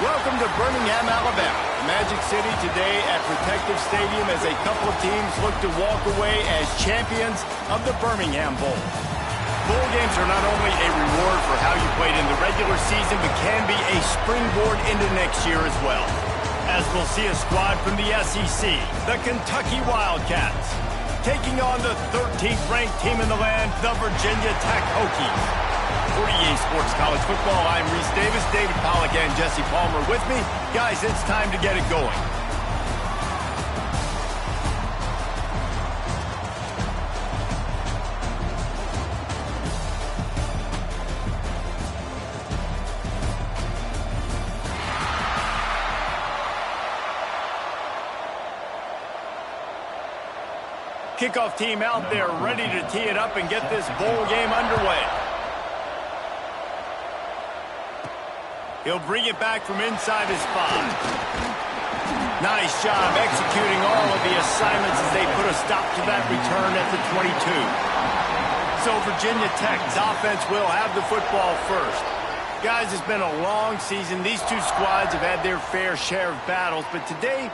Welcome to Birmingham, Alabama, Magic City today at Protective Stadium as a couple of teams look to walk away as champions of the Birmingham Bowl. Bowl games are not only a reward for how you played in the regular season, but can be a springboard into next year as well. As we'll see a squad from the SEC, the Kentucky Wildcats, taking on the 13th ranked team in the land, the Virginia Tech Hokies. For EA Sports College Football, I'm Reese Davis, David Pollack, and Jesse Palmer with me. Guys, it's time to get it going. Kickoff team out there ready to tee it up and get this bowl game underway. He'll bring it back from inside his 5. Nice job executing all of the assignments as they put a stop to that return at the 22. So Virginia Tech's offense will have the football first. Guys, it's been a long season. These two squads have had their fair share of battles, but today,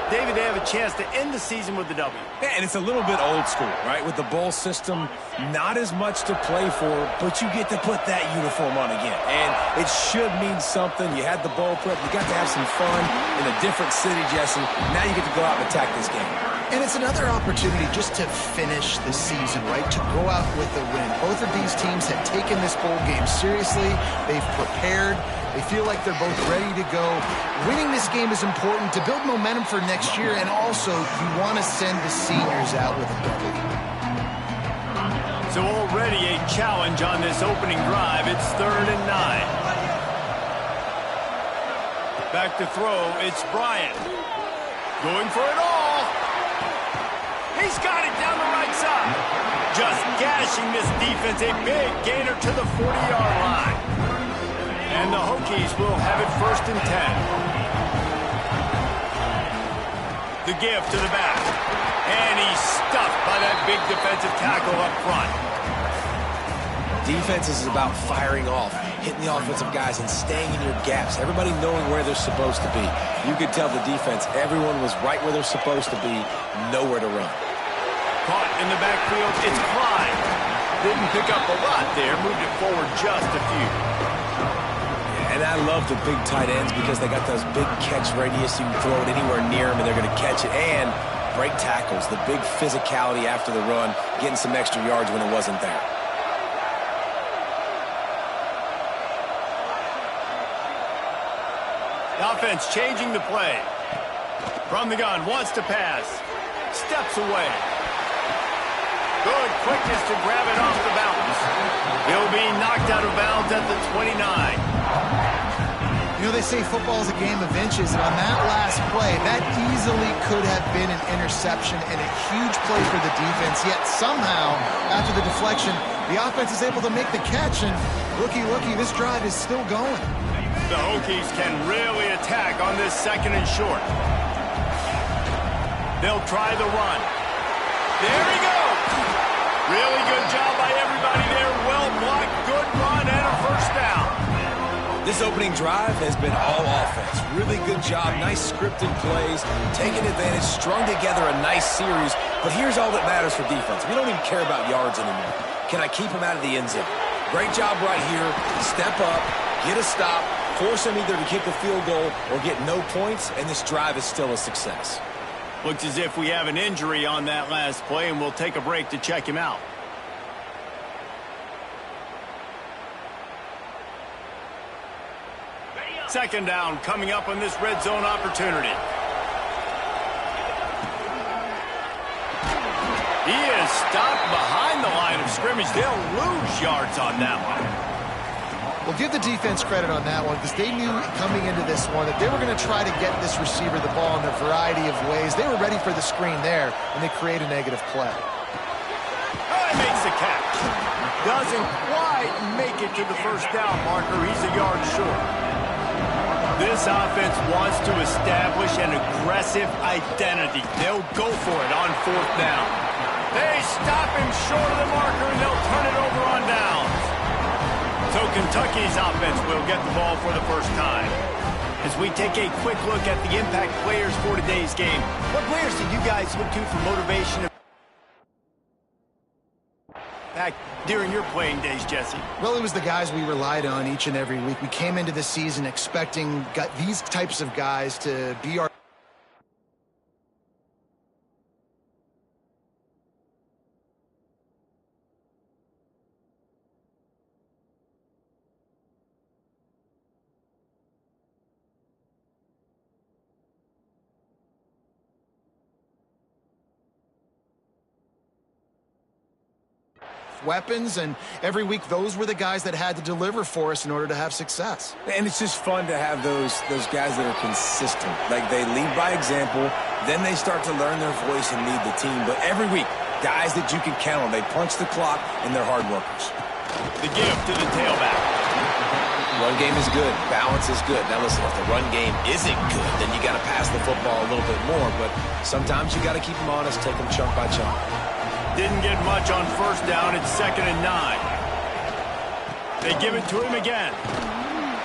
David, they have a chance to end the season with the W. Yeah, and it's a little bit old school, right? With the bowl system, not as much to play for, but you get to put that uniform on again. And it should mean something. You had the bowl prep. You got to have some fun in a different city, Jesse. Now you get to go out and attack this game. And it's another opportunity just to finish the season, right? To go out with a win. Both of these teams have taken this bowl game seriously. They've prepared. They feel like they're both ready to go. Winning this game is important to build momentum for next year, and also you want to send the seniors out with a W. So already a challenge on this opening drive. It's 3rd and 9. Back to throw, it's Bryant. Going for it all. He's got it down the right side. Just gashing this defense. A big gainer to the 40-yard line. And the Hokies will have it 1st and 10. The give to the back. And he's stuffed by that big defensive tackle up front. Defense is about firing off, hitting the offensive guys and staying in your gaps. Everybody knowing where they're supposed to be. You could tell the defense, everyone was right where they're supposed to be, nowhere to run. Caught in the backfield, it's Clyde. Didn't pick up a lot there, moved it forward just a few. And I love the big tight ends because they got those big catch radius. You can throw it anywhere near them, and they're going to catch it. And break tackles, the big physicality after the run, getting some extra yards when it wasn't there. The offense changing the play. From the gun, wants to pass. Steps away. Good quickness to grab it off the bounce. He'll be knocked out of bounds at the 29. You know, they say football is a game of inches, and on that last play, that easily could have been an interception and a huge play for the defense, yet somehow, after the deflection, the offense is able to make the catch, and looky, this drive is still going. The Hokies can really attack on this 2nd and short. They'll try the run. There he goes! Really good job by everybody there. Well blocked, good run, and a 1st down. This opening drive has been all offense. Really good job, nice scripted plays, taking advantage, strung together a nice series. But here's all that matters for defense. We don't even care about yards anymore. Can I keep them out of the end zone? Great job right here. Step up, get a stop, force them either to kick a field goal or get no points, and this drive is still a success. Looks as if we have an injury on that last play, and we'll take a break to check him out. Second down coming up on this red zone opportunity. He is stopped behind the line of scrimmage. They'll lose yards on that one. Well, give the defense credit on that one because they knew coming into this one that they were going to try to get this receiver the ball in a variety of ways. They were ready for the screen there, and they create a negative play. Oh, he makes the catch. Doesn't quite make it to the 1st down marker. He's a yard short. This offense wants to establish an aggressive identity. They'll go for it on 4th down. They stop him short of the marker, and they'll turn it over on downs. So Kentucky's offense will get the ball for the 1st time. As we take a quick look at the impact players for today's game, what players did you guys look to for motivation during your playing days, Jesse? Well, it was the guys we relied on each and every week. We came into the season expecting these types of guys to be our weapons, and every week those were the guys that had to deliver for us in order to have success. And it's just fun to have those guys that are consistent. Like, they lead by example, then they start to learn their voice and lead the team. But every week, guys that you can count on. They punch the clock, and they're hard workers. The give to the tailback. Run game is good. Balance is good. Now, listen, if the run game isn't good, then you got to pass the football a little bit more. But sometimes you got to keep them honest, take them chunk by chunk. Didn't get much on first down. It's 2nd and 9. They give it to him again.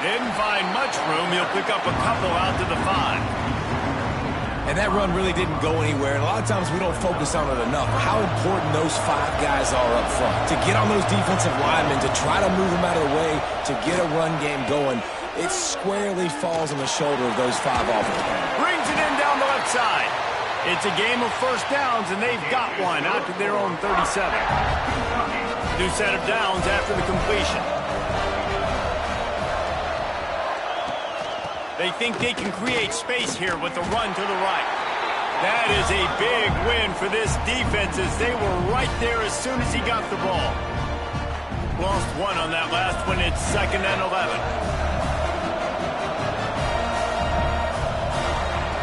Didn't find much room. He'll pick up a couple out to the 5. And that run really didn't go anywhere. And a lot of times we don't focus on it enough. How important those 5 guys are up front. To get on those defensive linemen, to try to move them out of the way, to get a run game going, it squarely falls on the shoulder of those 5 offenses. Brings it in down the left side. It's a game of first downs, and they've got one out to their own 37. New set of downs after the completion. They think they can create space here with the run to the right. That is a big win for this defense, as they were right there as soon as he got the ball. Lost one on that last one. It's 2nd and 11.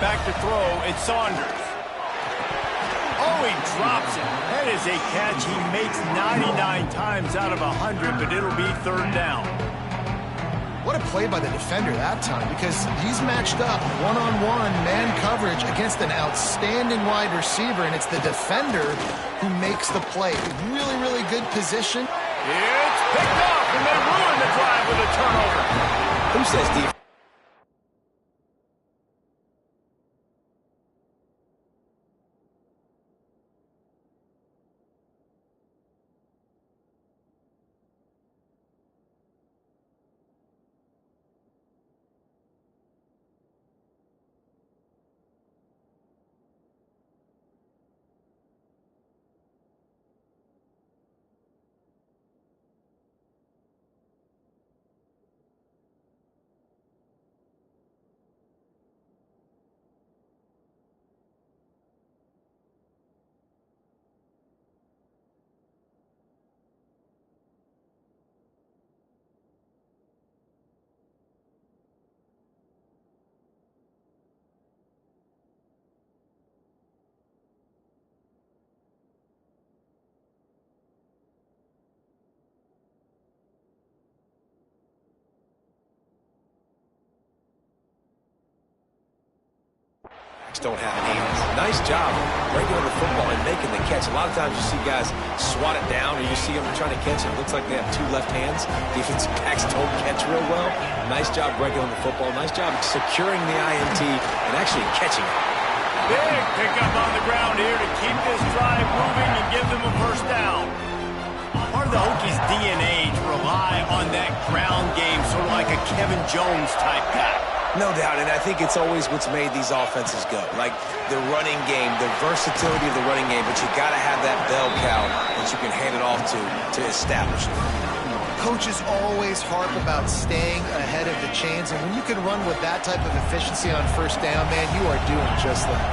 Back to throw, it's Saunders. Oh, he drops it. That is a catch he makes 99 times out of 100, but it'll be 3rd down. What a play by the defender that time, because he's matched up one-on-one man coverage against an outstanding wide receiver, and it's the defender who makes the play. Really, really good position. It's picked up, and they ruin the drive with a turnover. Who says defense? Don't have hands. Nice job breaking on the football and making the catch. A lot of times you see guys swat it down, or you see them trying to catch it. It looks like they have 2 left hands. Defensive backs don't catch real well. Nice job breaking on the football. Nice job securing the INT and actually catching it. Big pickup on the ground here to keep this drive moving and give them a first down. Part of the Hokies' DNA to rely on that ground game, sort of like a Kevin Jones type guy. No doubt, and I think it's always what's made these offenses go. Like the running game, the versatility of the running game, but you got to have that bell cow that you can hand it off to establish it. Coaches always harp about staying ahead of the chains, and when you can run with that type of efficiency on first down, man, you are doing just that.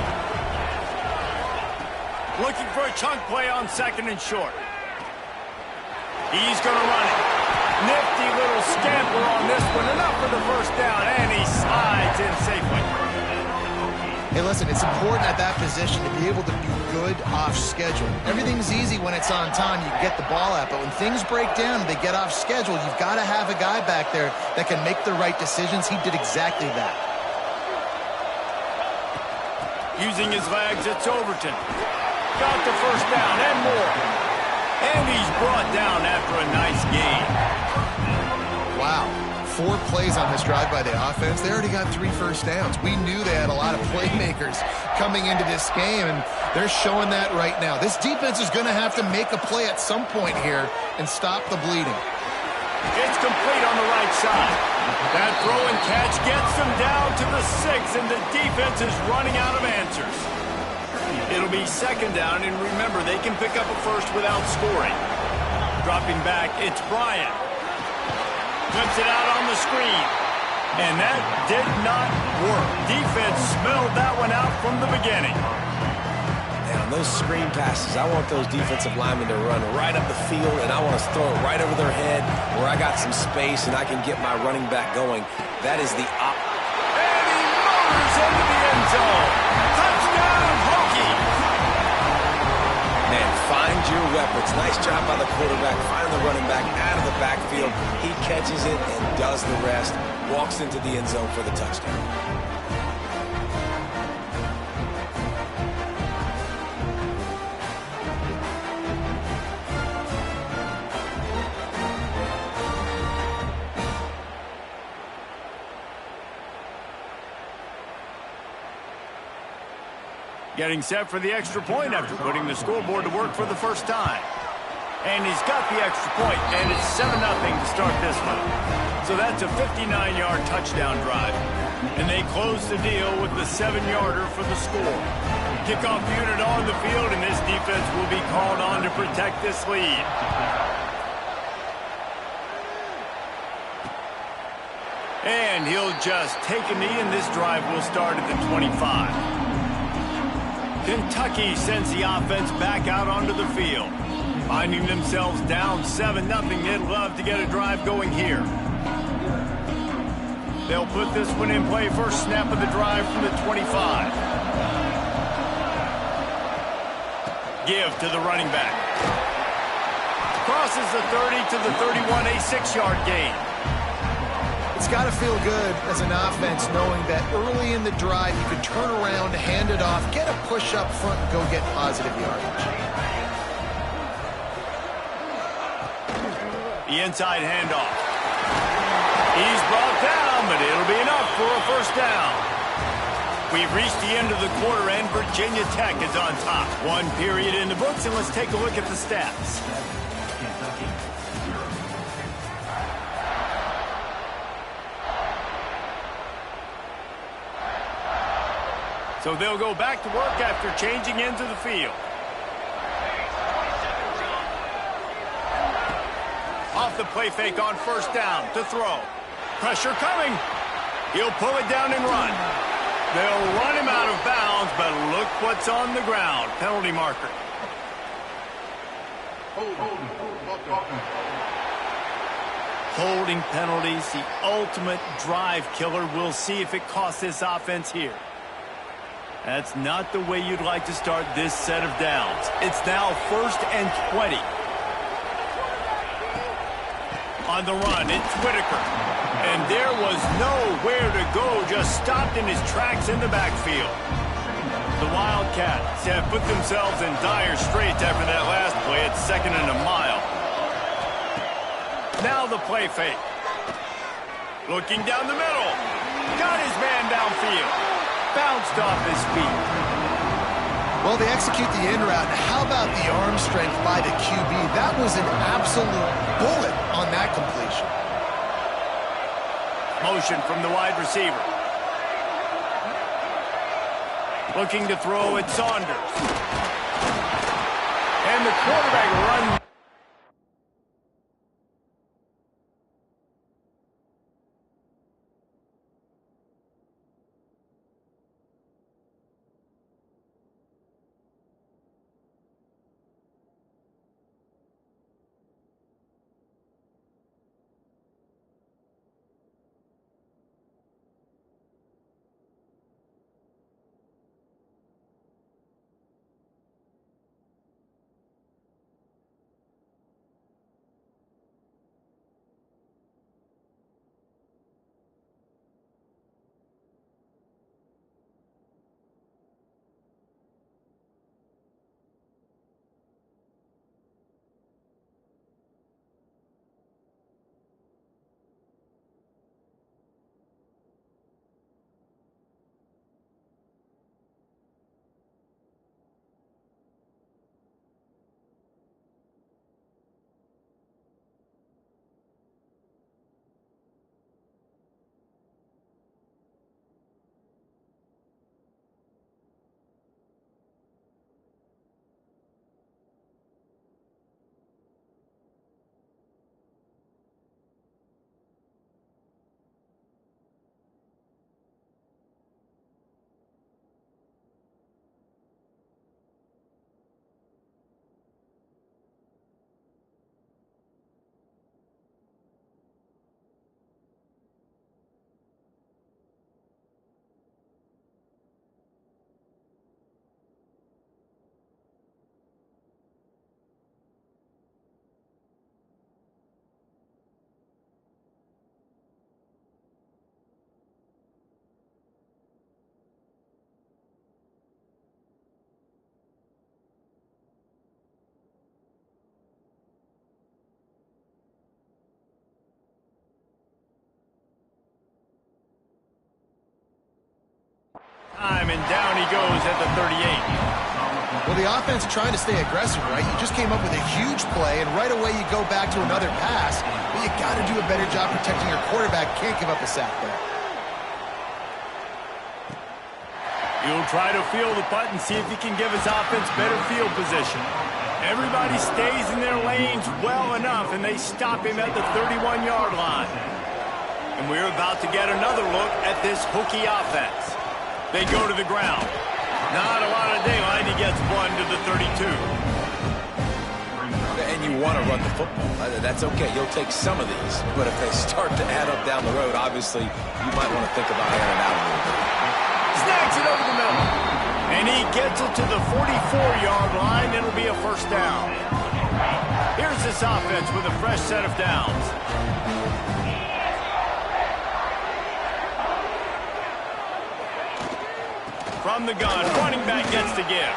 Looking for a chunk play on 2nd and short. He's going to run it. Nifty little scamper on this one. Enough for the first down, and he slides in safely. Hey, listen, it's important at that position to be able to be good off schedule. Everything's easy when it's on time. You get the ball out, but when things break down and they get off schedule, you've got to have a guy back there that can make the right decisions. He did exactly that. Using his legs, it's Overton. Got the first down and more. And he's brought down after a nice gain. Wow. 4 plays on this drive by the offense. They already got 3 first downs. We knew they had a lot of playmakers coming into this game, and they're showing that right now. This defense is going to have to make a play at some point here and stop the bleeding. It's complete on the right side. That throw and catch gets them down to the 6, and the defense is running out of answers. It'll be second down, and remember, they can pick up a first without scoring. Dropping back, it's Bryant. Flips it out on the screen. And that did not work. Defense smelled that one out from the beginning. And on those screen passes, I want those defensive linemen to run right up the field, and I want to throw it right over their head where I got some space and I can get my running back going. That is the op. And he motors into the end zone. Touchdown, Hokie! Man, find your weapons. Nice job by the quarterback, finding the running back out of the backfield. He catches it and does the rest. Walks into the end zone for the touchdown. Getting set for the extra point after putting the scoreboard to work for the first time. And he's got the extra point, and it's 7-0 to start this one. So that's a 59-yard touchdown drive. And they close the deal with the 7-yarder for the score. Kickoff unit on the field, and this defense will be called on to protect this lead. And he'll just take a knee, and this drive will start at the 25. Kentucky sends the offense back out onto the field. Finding themselves down 7-0, they'd love to get a drive going here. They'll put this one in play. First snap of the drive from the 25. Give to the running back. Crosses the 30 to the 31, a 6-yard gain. It's got to feel good as an offense knowing that early in the drive you can turn around, hand it off, get a push up front, and go get positive yardage. The inside handoff. He's brought down, but it'll be enough for a first down. We've reached the end of the quarter, and Virginia Tech is on top. 1 period in the books, and let's take a look at the stats. So they'll go back to work after changing into the field. Off the play fake on first down to throw. Pressure coming. He'll pull it down and run. They'll run him out of bounds, but look what's on the ground. Penalty marker. Holding penalties, the ultimate drive killer. We'll see if it costs this offense here. That's not the way you'd like to start this set of downs. It's now 1st and 20. On the run, it's Whitaker. And there was nowhere to go, just stopped in his tracks in the backfield. The Wildcats have put themselves in dire straits after that last play. It's 2nd and a mile. Now the play fake. Looking down the middle. Got his man downfield. Bounced off his feet. Well, they execute the in route. How about the arm strength by the QB? That was an absolute bullet on that completion. Motion from the wide receiver. Looking to throw at Saunders. And the quarterback runs. And down he goes at the 38. Well, the offense trying to stay aggressive, right? You just came up with a huge play, and right away you go back to another pass, but you got to do a better job protecting your quarterback. Can't give up a sack there. He'll try to field the punt and see if he can give his offense better field position. Everybody stays in their lanes well enough, and they stop him at the 31-yard line. And we're about to get another look at this hooky offense. They go to the ground. Not a lot of daylight. He gets one to the 32. And you want to run the football. That's okay. You'll take some of these. But if they start to add up down the road, obviously, you might want to think about airing out a little bit. Snags it over the middle. And he gets it to the 44-yard line. It'll be a first down. Here's this offense with a fresh set of downs. From the gun, running back gets to give.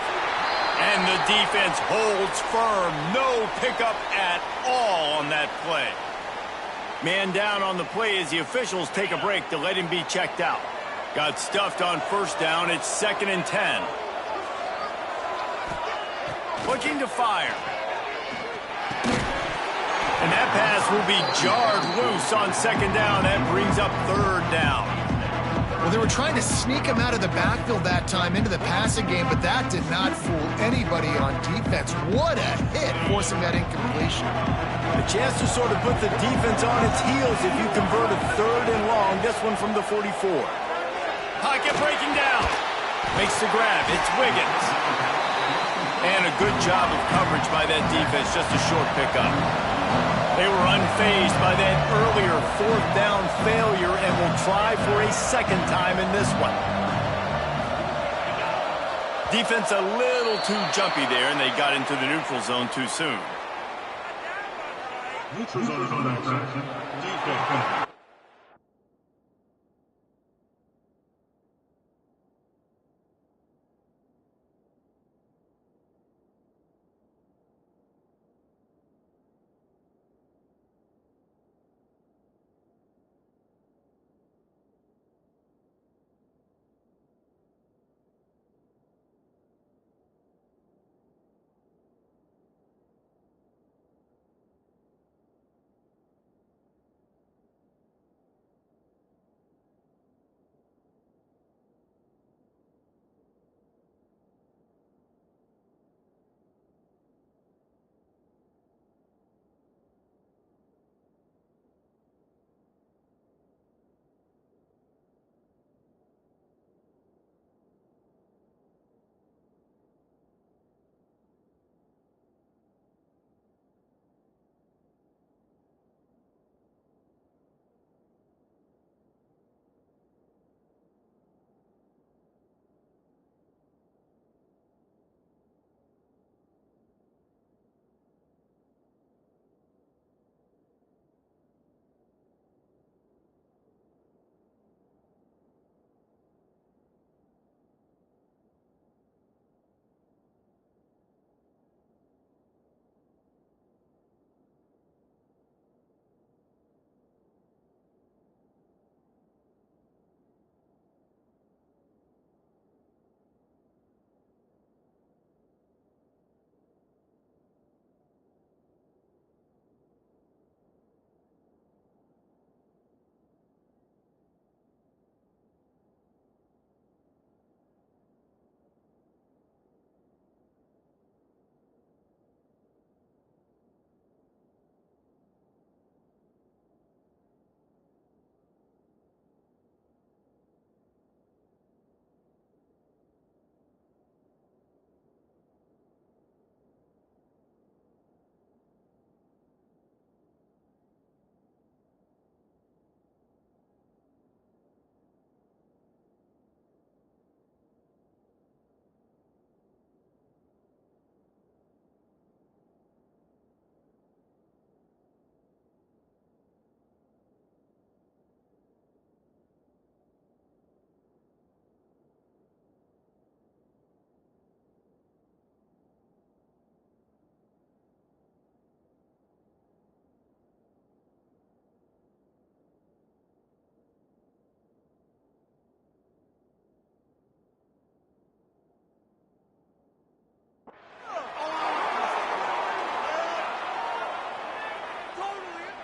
And the defense holds firm. No pickup at all on that play. Man down on the play as the officials take a break to let him be checked out. Got stuffed on first down. It's 2nd and 10. Looking to fire. And that pass will be jarred loose on 2nd down. That brings up 3rd down. Well, they were trying to sneak him out of the backfield that time into the passing game, but that did not fool anybody on defense. What a hit, forcing that incompletion. A chance to sort of put the defense on its heels if you convert a 3rd and long. This one from the 44. Pocket breaking down. Makes the grab. It's Wiggins. And a good job of coverage by that defense. Just a short pickup. They were unfazed by that earlier 4th down failure and will try for a 2nd time in this one. Defense a little too jumpy there, and they got into the neutral zone too soon. Neutral zone is on action. Defense.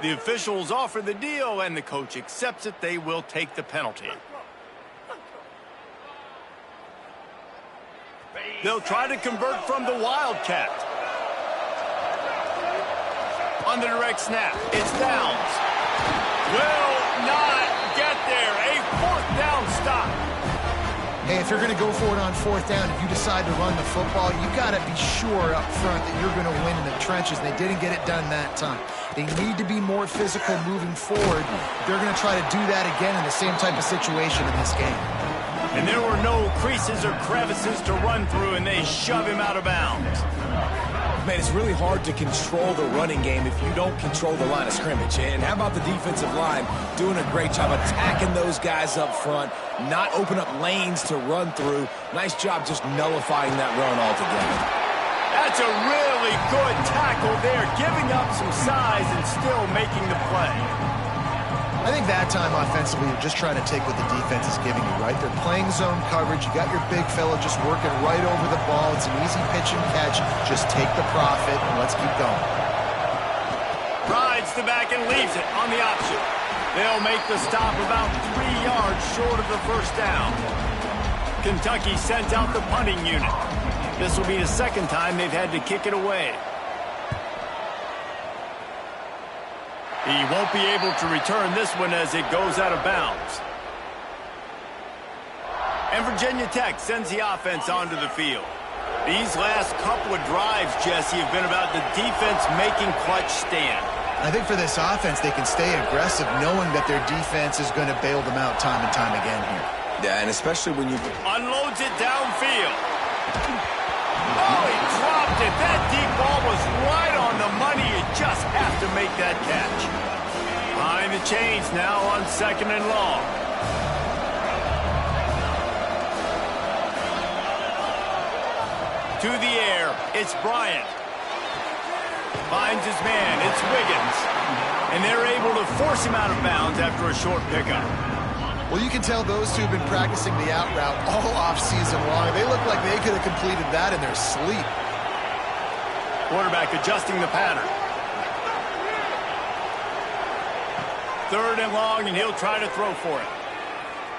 The officials offer the deal, and the coach accepts it. They will take the penalty. They'll try to convert from the Wildcat. On the direct snap, it's Downs. Will not get there. A fourth down stop. Hey, if you're going to go for it on fourth down, if you decide to run the football, you got to be sure up front that you're going to win in the trenches. They didn't get it done that time. They need to be more physical moving forward. They're going to try to do that again in the same type of situation in this game. And there were no creases or crevices to run through, and they shove him out of bounds. Man, it's really hard to control the running game if you don't control the line of scrimmage. And how about the defensive line doing a great job attacking those guys up front, not open up lanes to run through. Nice job just nullifying that run altogether. That's a really good tackle there, giving up some size and still making the play. I think that time offensively, you're just trying to take what the defense is giving you, right? They're playing zone coverage. You got your big fella just working right over the ball. It's an easy pitch and catch. Just take the profit and let's keep going. Rides the back and leaves it on the option. They'll make the stop about 3 yards short of the first down. Kentucky sends out the punting unit. This will be the second time they've had to kick it away. He won't be able to return this one as it goes out of bounds. And Virginia Tech sends the offense onto the field. These last couple of drives, Jesse, have been about the defense making clutch stand. I think for this offense, they can stay aggressive knowing that their defense is going to bail them out time and time again here. Yeah, and especially when you... Unloads it downfield. Oh, he dropped it. That deep ball was right on the money. You just have to make that catch. Behind the chains now on 2nd and long. To the air, it's Bryant. Finds his man, it's Wiggins. And they're able to force him out of bounds after a short pickup. Well, you can tell those two have been practicing the out route all off-season long. They look like they could have completed that in their sleep. Quarterback adjusting the pattern. 3rd and long, and he'll try to throw for it.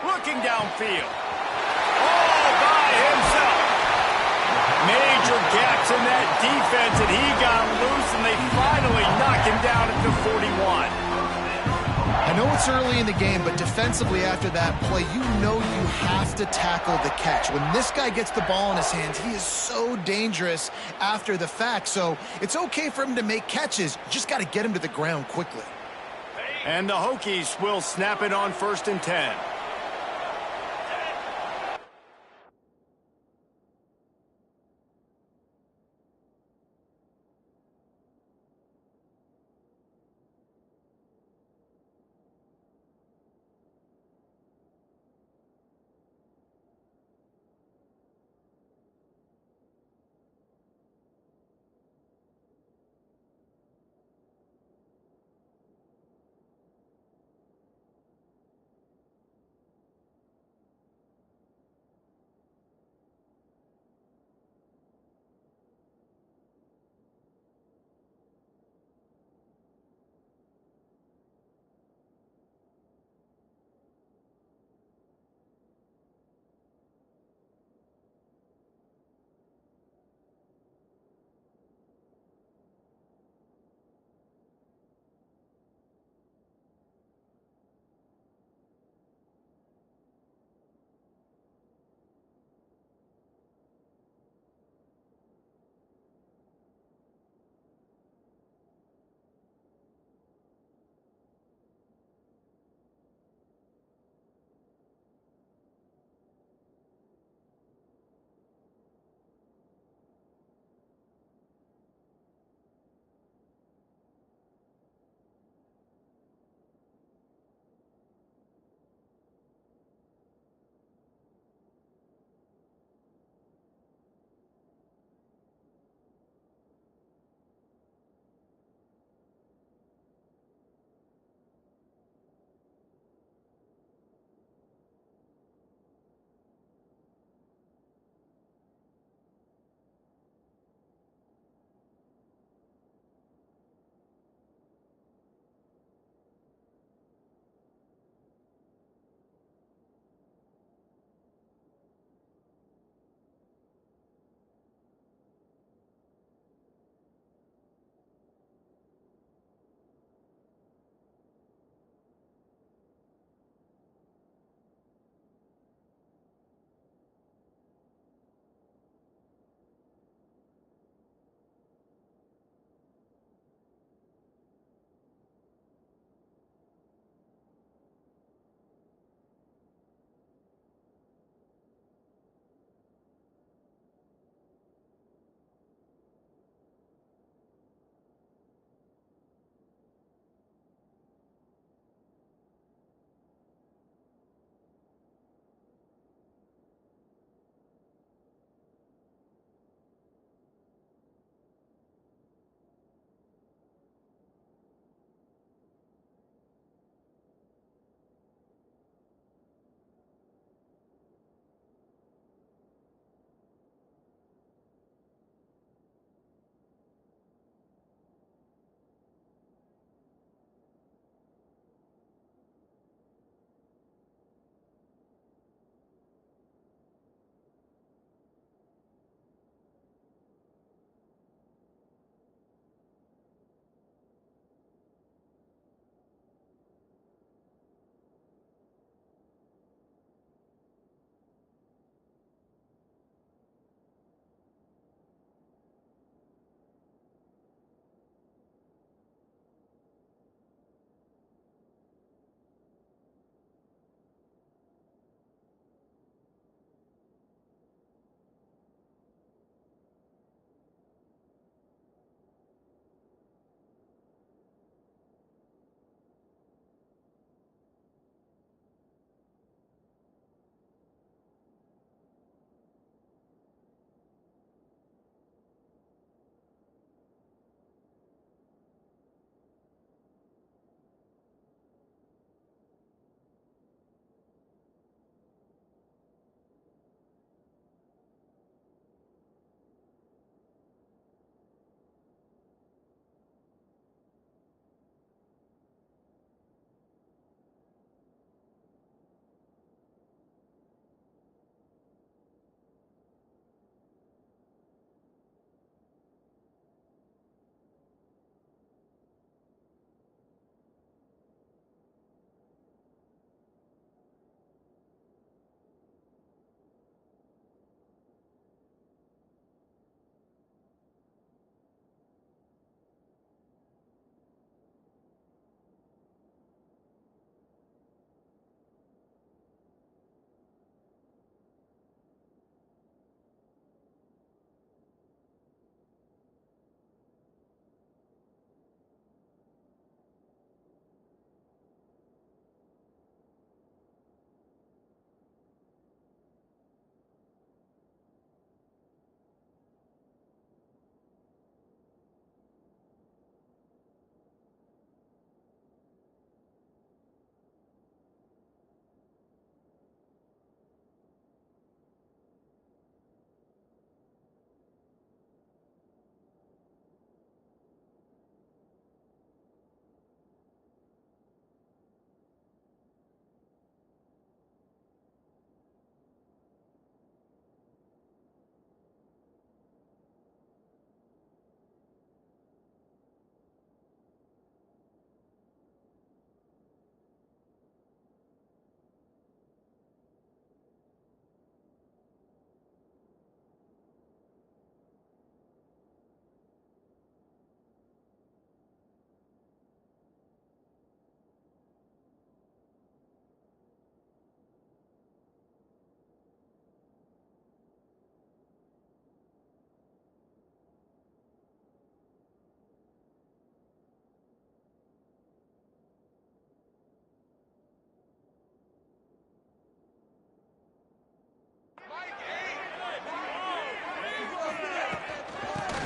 Looking downfield. All by himself. Major gaps in that defense, and he got loose, and they finally knock him down at the 41. I know it's early in the game, but defensively after that play, you know you have to tackle the catch. When this guy gets the ball in his hands, he is so dangerous after the fact. So it's okay for him to make catches. You just got to get him to the ground quickly. And the Hokies will snap it on 1st and 10.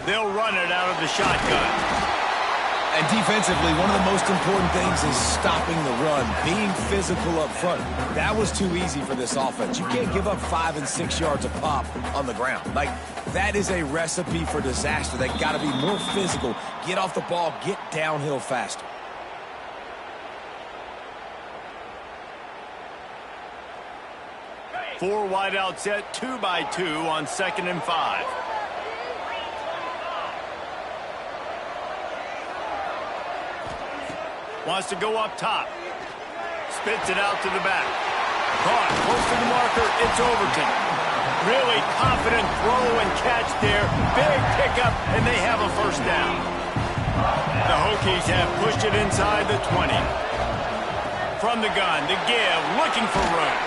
They'll run it out of the shotgun. And defensively, one of the most important things is stopping the run, being physical up front. That was too easy for this offense. You can't give up 5 and 6 yards a pop on the ground. Like, that is a recipe for disaster. They got to be more physical, get off the ball, get downhill faster. Four wide out set, 2 by 2 on 2nd and 5. Wants to go up top. Spits it out to the back. Caught close to the marker. It's Overton. Really confident throw and catch there. Big pickup, and they have a first down. The Hokies have pushed it inside the 20. From the gun, the give, looking for room.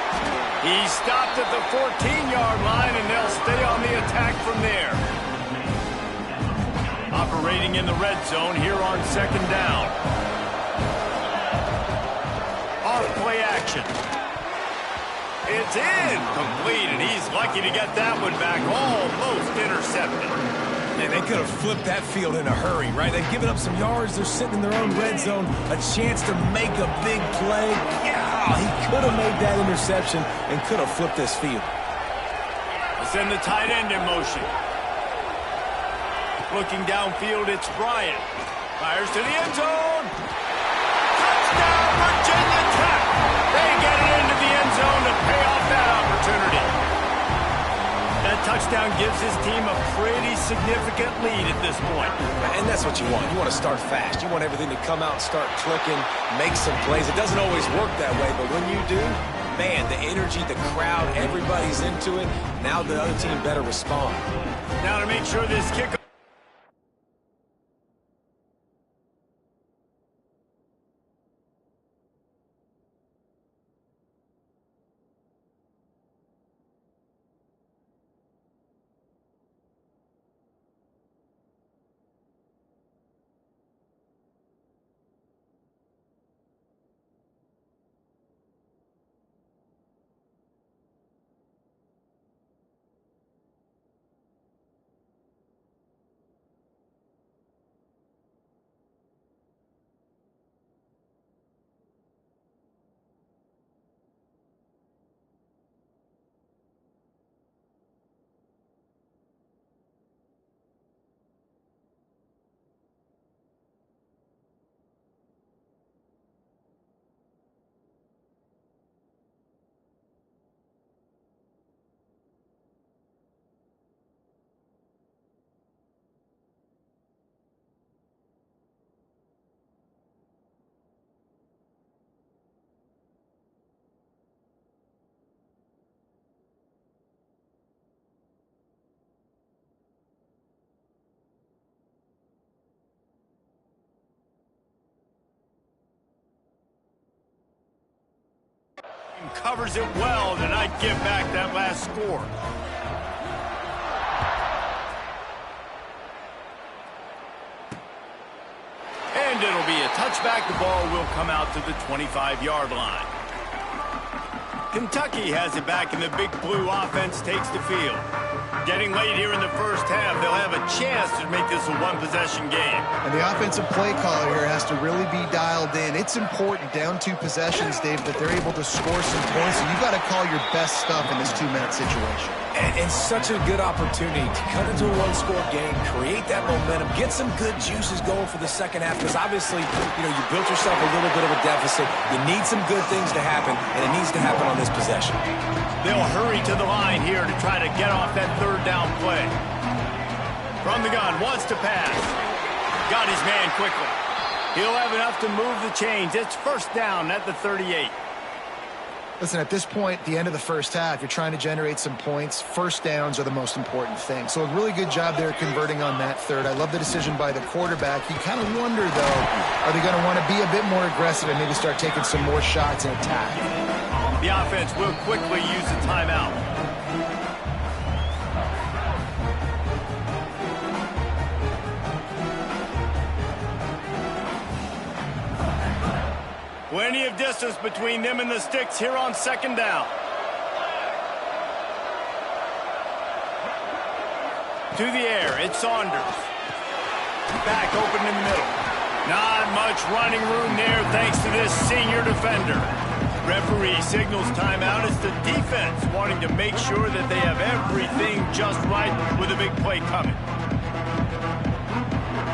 He stopped at the 14-yard line, and they'll stay on the attack from there. Operating in the red zone here on 2nd down. Off-play action. It's incomplete, and he's lucky to get that one back. Almost intercepted. And they could have flipped that field in a hurry, right? They've given up some yards. They're sitting in their own red zone. A chance to make a big play. Yeah, he could have made that interception and could have flipped this field. Let's send the tight end in motion. Looking downfield, it's Bryant. Fires to the end zone. Touchdown, Virginia Tech. They get it into the end zone to pay off that opportunity. That touchdown gives his team a pretty significant lead at this point. And that's what you want. You want to start fast. You want everything to come out and start clicking, make some plays. It doesn't always work that way, but when you do, man, the energy, the crowd, everybody's into it. Now the other team better respond. Now to make sure this kickoff. Covers it well, and I'd give back that last score. And it'll be a touchback. The ball will come out to the 25-yard line. Kentucky has it back, and the Big Blue offense takes the field. Getting late here in the first half, they'll have a chance to make this a one-possession game. And the offensive play caller here has to really be dialed in. It's important, down 2 possessions, Dave, that they're able to score some points. And you've got to call your best stuff in this 2-minute situation. And such a good opportunity to cut into a one-score game, create that momentum, get some good juices going for the second half. Because obviously, you built yourself a little bit of a deficit. You need some good things to happen, and it needs to happen on this possession. They'll hurry to the line here to try to get off that 3rd down play. From the gun, wants to pass. Got his man quickly. He'll have enough to move the chains. It's 1st down at the 38. Listen, at this point, the end of the first half, you're trying to generate some points. 1st downs are the most important thing. So a really good job there converting on that 3rd. I love the decision by the quarterback. You kind of wonder, though, are they going to want to be a bit more aggressive and maybe start taking some more shots and attack? The offense will quickly use the timeout. Plenty of distance between them and the sticks here on 2nd down. To the air, it's Saunders. Back open in the middle. Not much running room there thanks to this senior defender. Referee signals timeout. It's the defense wanting to make sure that they have everything just right with a big play coming.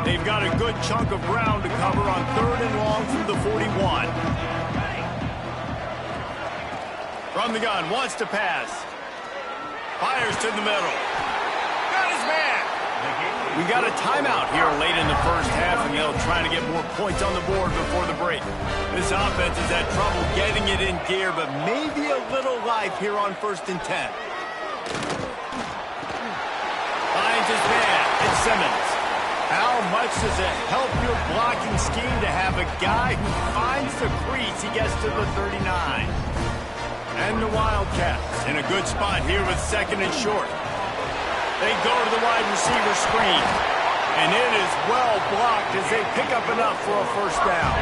They've got a good chunk of ground to cover on 3rd and long from the 41. From the gun, wants to pass. Fires to the middle. Got his man. We got a timeout here late in the first half, and they'll try to get more points on the board before the break. This offense has had trouble getting it in gear, but maybe a little life here on 1st and 10. Finds his man. It's Simmons. How much does it help your blocking scheme to have a guy who finds the crease? He gets to the 39. And the Wildcats in a good spot here with 2nd and short. They go to the wide receiver screen. And it is well blocked as they pick up enough for a 1st down.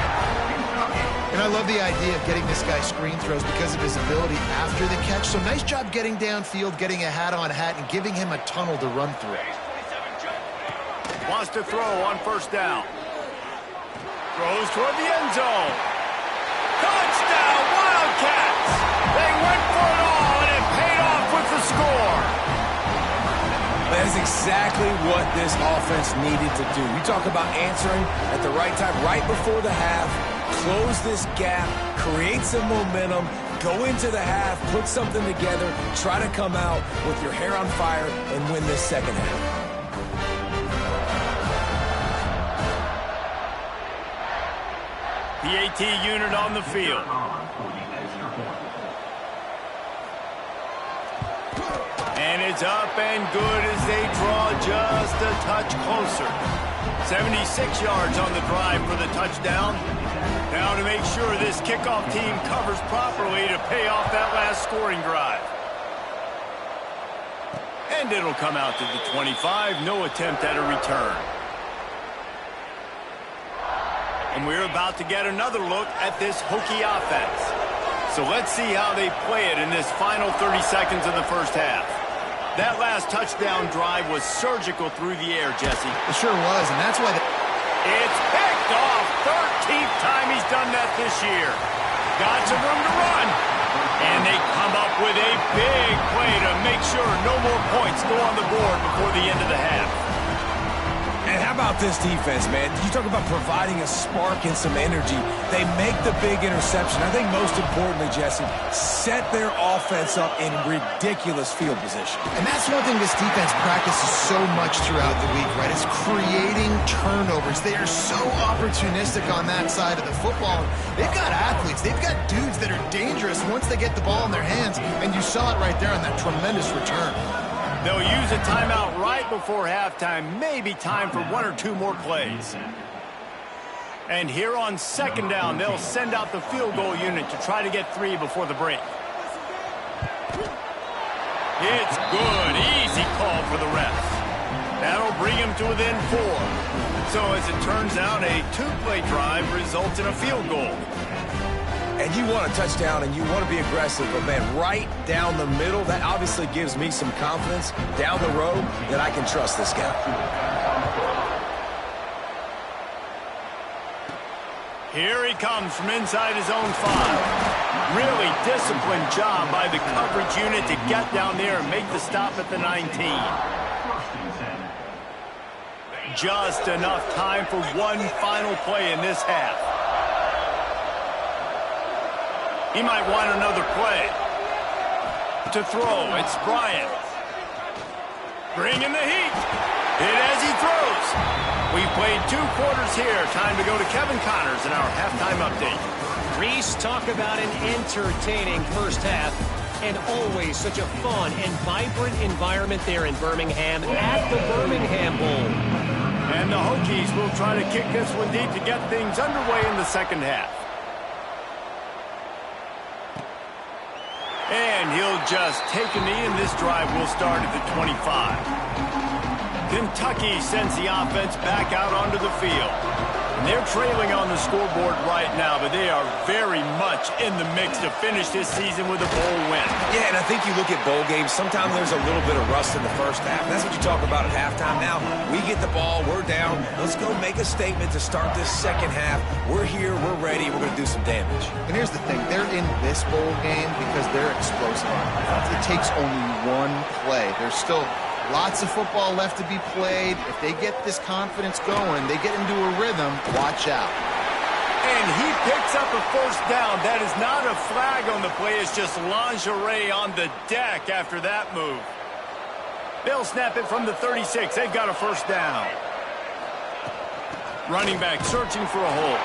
And I love the idea of getting this guy screen throws because of his ability after the catch. So nice job getting downfield, getting a hat-on-hat, and giving him a tunnel to run through. Wants to throw on 1st down. Throws toward the end zone. Touchdown, Wildcats! They went for it all, and it paid off with the score. That is exactly what this offense needed to do. You talk about answering at the right time, right before the half, close this gap, create some momentum, go into the half, put something together, try to come out with your hair on fire and win this 2nd half. PAT unit on the field. And it's up and good as they draw just a touch closer. 76 yards on the drive for the touchdown. Now to make sure this kickoff team covers properly to pay off that last scoring drive. And it'll come out to the 25. No attempt at a return. And we're about to get another look at this Hokie offense. So let's see how they play it in this final 30 seconds of the first half. That last touchdown drive was surgical through the air, Jesse. It sure was, and that's why... It's picked off. 13th time he's done that this year. Got some room to run. And they come up with a big play to make sure no more points go on the board before the end of the half. And how about this defense, man? You talk about providing a spark and some energy. They make the big interception. I think most importantly, Jesse, set their offense up in ridiculous field position. And that's one thing this defense practices so much throughout the week, right? It's creating turnovers. They are so opportunistic on that side of the football. They've got athletes. They've got dudes that are dangerous once they get the ball in their hands. And you saw it right there on that tremendous return. They'll use a timeout right before halftime. Maybe time for 1 or 2 more plays. And here on 2nd down, they'll send out the field goal unit to try to get 3 before the break. It's good. Easy call for the refs. That'll bring him to within 4. So as it turns out, a 2-play drive results in a field goal. And you want a touchdown and you want to be aggressive, but man, right down the middle, that obviously gives me some confidence down the road that I can trust this guy. Here he comes from inside his own 5. Really disciplined job by the coverage unit to get down there and make the stop at the 19. Just enough time for one final play in this half. He might want another play. To throw, it's Bryant. Bringing the heat. Hit as he throws. We've played 2 quarters here. Time to go to Kevin Connors in our halftime update. Reese, talk about an entertaining first half. And always such a fun and vibrant environment there in Birmingham at the Birmingham Bowl. And the Hokies will try to kick this one deep to get things underway in the second half. And he'll just take a knee, and this drive will start at the 25. Kentucky sends the offense back out onto the field. And they're trailing on the scoreboard right now, but they are very much in the mix to finish this season with a bowl win. Yeah, and I think you look at bowl games, sometimes there's a little bit of rust in the first half. That's what you talk about at halftime. Now, we get the ball, we're down. Let's go make a statement to start this second half. We're here, we're ready, we're going to do some damage. And here's the thing, they're in this bowl game because they're explosive on offense. It takes only one play. There's still lots of football left to be played. If they get this confidence going, they get into a rhythm, watch out. And he picks up a first down. That is not a flag on the play. It's just lingerie on the deck after that move. They'll snap it from the 36. They've got a first down. Running back searching for a hole.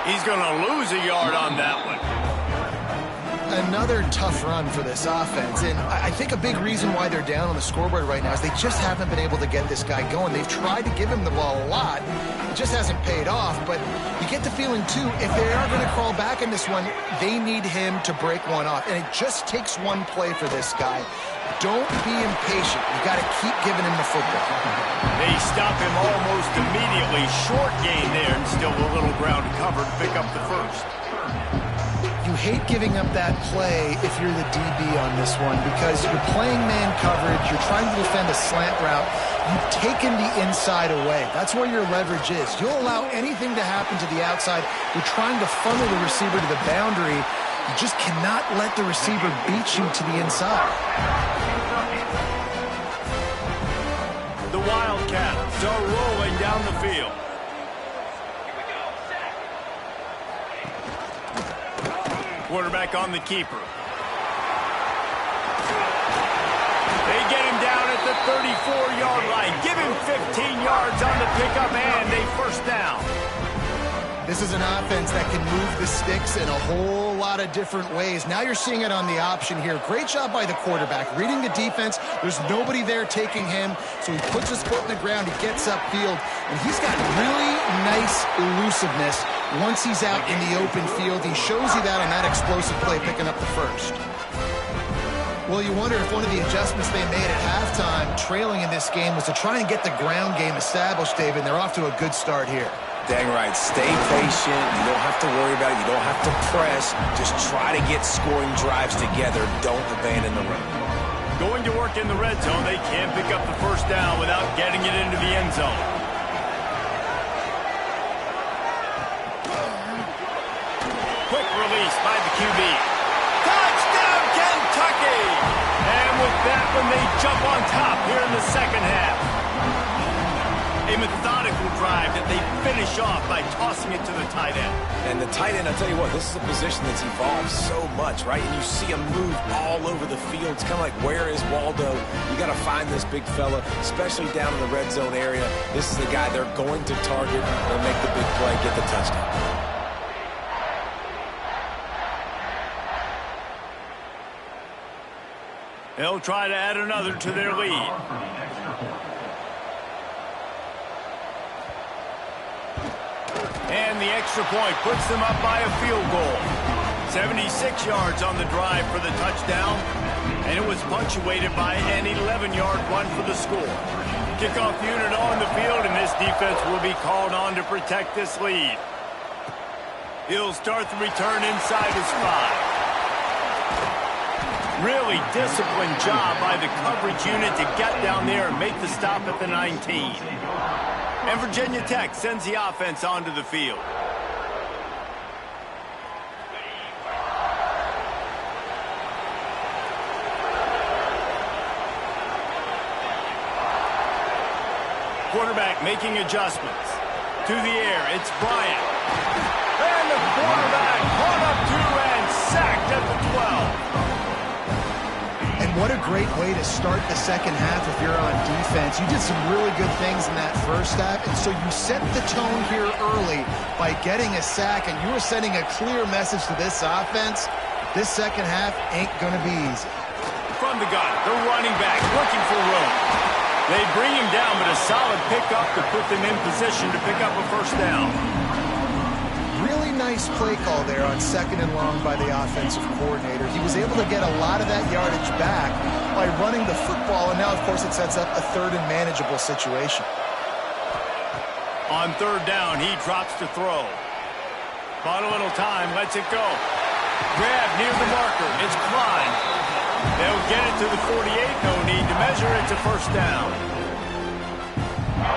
He's going to lose a yard on that one. Another tough run for this offense, and I think a big reason why they're down on the scoreboard right now is they just haven't been able to get this guy going. They've tried to give him the ball a lot. It just hasn't paid off, but you get the feeling, too, if they are going to crawl back in this one, they need him to break one off, and it just takes one play for this guy. Don't be impatient. You got to keep giving him the football. They stop him almost immediately. Short gain there, and still a little ground to cover to pick up the first. You hate giving up that play if you're the DB on this one because you're playing man coverage, you're trying to defend a slant route, you've taken the inside away. That's where your leverage is. You'll allow anything to happen to the outside. You're trying to funnel the receiver to the boundary. You just cannot let the receiver beat you to the inside. The Wildcats are rolling down the field. Quarterback on the keeper. They get him down at the 34-yard line. Give him 15 yards on the pickup and a first down. This is an offense that can move the sticks in a whole lot of different ways. Now you're seeing it on the option here. Great job by the quarterback. Reading the defense, there's nobody there taking him, so he puts his foot in the ground, he gets upfield, and he's got really nice elusiveness once he's out in the open field. He shows you that on that explosive play, picking up the first. Well, you wonder if one of the adjustments they made at halftime, trailing in this game, was to try and get the ground game established, David. They're off to a good start here. Dang right. Stay patient. You don't have to worry about it. You don't have to press. Just try to get scoring drives together. Don't abandon the run. Going to work in the red zone. They can't pick up the first down without getting it into the end zone. Quick release by the QB. Touchdown, Kentucky! And with that one, they jump on top here in the second half. A methodical drive that they finish off by tossing it to the tight end. And the tight end, I'll tell you what, this is a position that's evolved so much, right? And you see him move all over the field. It's kind of like, where is Waldo? You got to find this big fella, especially down in the red zone area. This is the guy they're going to target. They'll make the big play, get the touchdown. They'll try to add another to their lead. And the extra point puts them up by a field goal. 76 yards on the drive for the touchdown. And it was punctuated by an 11-yard run for the score. Kickoff unit on the field, and this defense will be called on to protect this lead. He'll start the return inside his 5. Really disciplined job by the coverage unit to get down there and make the stop at the 19. And Virginia Tech sends the offense onto the field. Quarterback making adjustments. To the air, it's Bryant. And the quarterback caught up to and sacked at the 12. And what a great way to start the second half if you're on defense. You did some really good things in that first half, and so you set the tone here early by getting a sack, and you were sending a clear message to this offense. This second half ain't going to be easy. From the gun, the running back looking for room. They bring him down, but a solid pickup to put them in position to pick up a first down. Really nice play call there on 2nd and long by the offensive coordinator. He was able to get a lot of that yardage back by running the football, and now, of course, it sets up a 3rd and manageable situation. On third down, he drops to throw. Bought a little time, lets it go. Grab near the marker. It's Klein. They'll get it to the 48. No need to measure. It's a first down.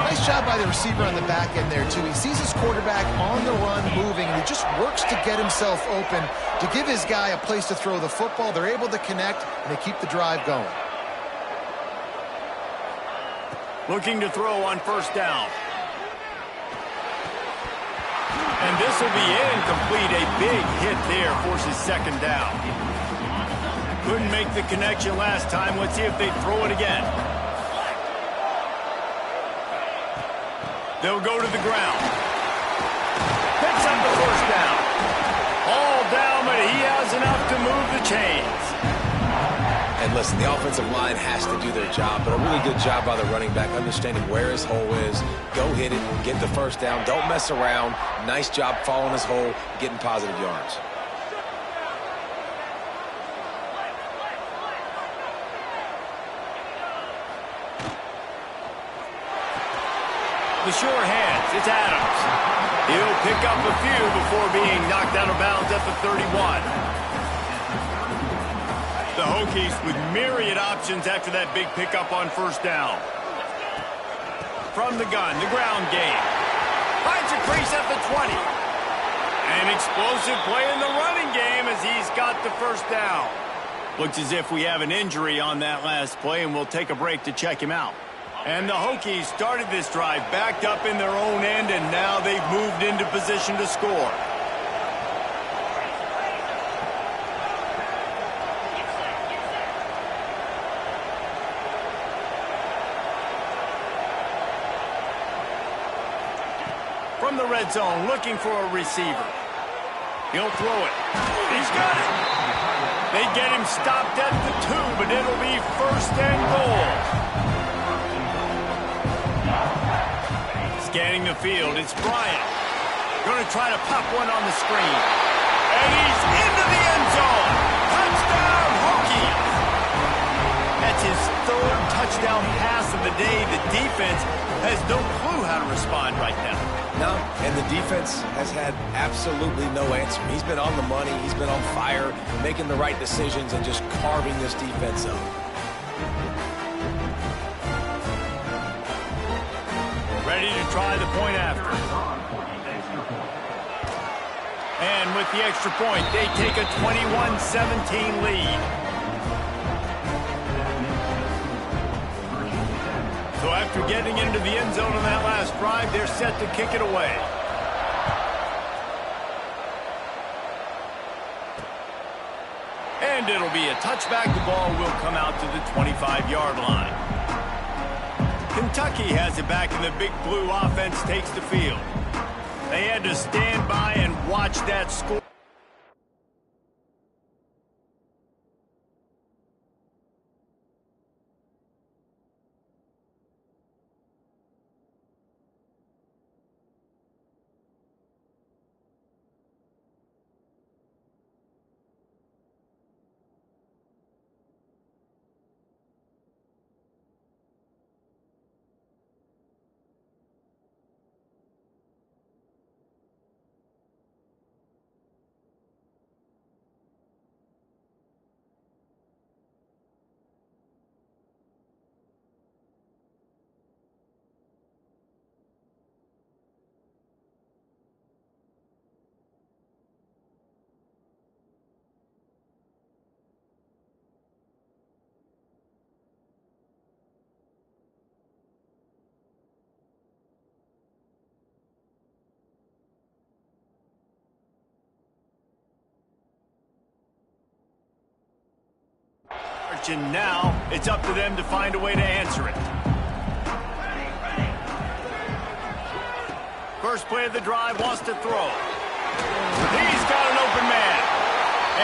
Nice job by the receiver on the back end there, too. He sees his quarterback on the run moving, and he just works to get himself open to give his guy a place to throw the football. They're able to connect, and they keep the drive going. Looking to throw on first down. And this will be incomplete. A big hit there forces second down. Couldn't make the connection last time. Let's see if they throw it again. They'll go to the ground. Picks up the first down. All down, but he has enough to move the chains. And listen, the offensive line has to do their job, but a really good job by the running back, understanding where his hole is. Go hit it, get the first down. Don't mess around. Nice job following his hole, getting positive yards. The sure hands, it's Adams. He'll pick up a few before being knocked out of bounds at the 31. The Hokies with myriad options after that big pickup on first down. From the gun, the ground game. Finds a crease at the 20. An explosive play in the running game as he's got the first down. Looks as if we have an injury on that last play, and we'll take a break to check him out. And the Hokies started this drive backed up in their own end, and now they've moved into position to score. From the red zone, looking for a receiver. He'll throw it. He's got it. They get him stopped at the 2, but it'll be first and goal. Scanning the field, it's Bryant. Going to try to pop one on the screen. And he's into the end zone. Touchdown, Hokies. That's his third touchdown pass of the day. The defense has no clue how to respond right now. No, and the defense has had absolutely no answer. He's been on the money. He's been on fire, making the right decisions and just carving this defense up. Ready to try the point after. And with the extra point, they take a 21-17 lead. So after getting into the end zone on that last drive, they're set to kick it away. And it'll be a touchback. The ball will come out to the 25-yard line. Kentucky has it back, and the big blue offense takes the field. They had to stand by and watch that score. And now it's up to them to find a way to answer it. First play of the drive, wants to throw. He's got an open man.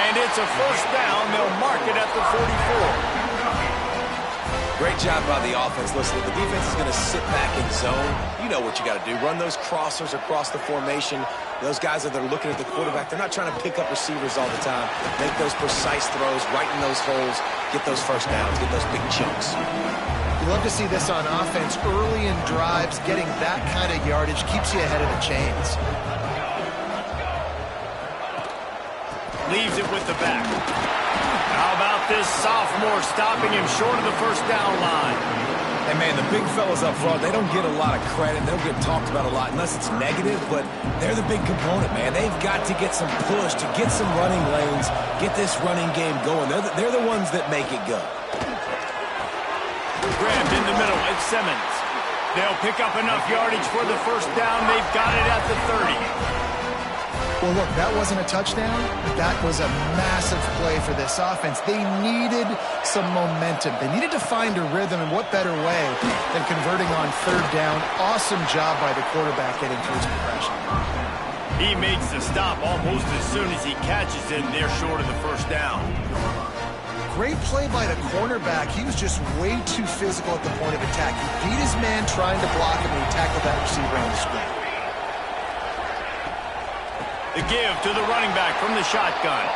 And it's a first down. They'll mark it at the 44. Great job by the offense. Listen, if the defense is going to sit back in zone, you know what you got to do. Run those crossers across the formation. Those guys that are looking at the quarterback, they're not trying to pick up receivers all the time. Make those precise throws, right in those holes, get those first downs, get those big chunks. You love to see this on offense. Early in drives, getting that kind of yardage keeps you ahead of the chains. Leaves it with the back. How about this sophomore stopping him short of the first down line? Hey, man, the big fellas up front, they don't get a lot of credit. They don't get talked about a lot unless it's negative, but they're the big component, man. They've got to get some push, to get some running lanes, get this running game going. They're the ones that make it go. Grabbed in the middle, it's Simmons. They'll pick up enough yardage for the first down. They've got it at the 30. Well, look, that wasn't a touchdown. That was a massive play for this offense. They needed some momentum. They needed to find a rhythm, and what better way than converting on third down. Awesome job by the quarterback getting through his progression. He makes the stop almost as soon as he catches it, and they're short of the first down. Great play by the cornerback. He was just way too physical at the point of attack. He beat his man trying to block him, and he tackled that receiver on the screen. The give to the running back from the shotgun.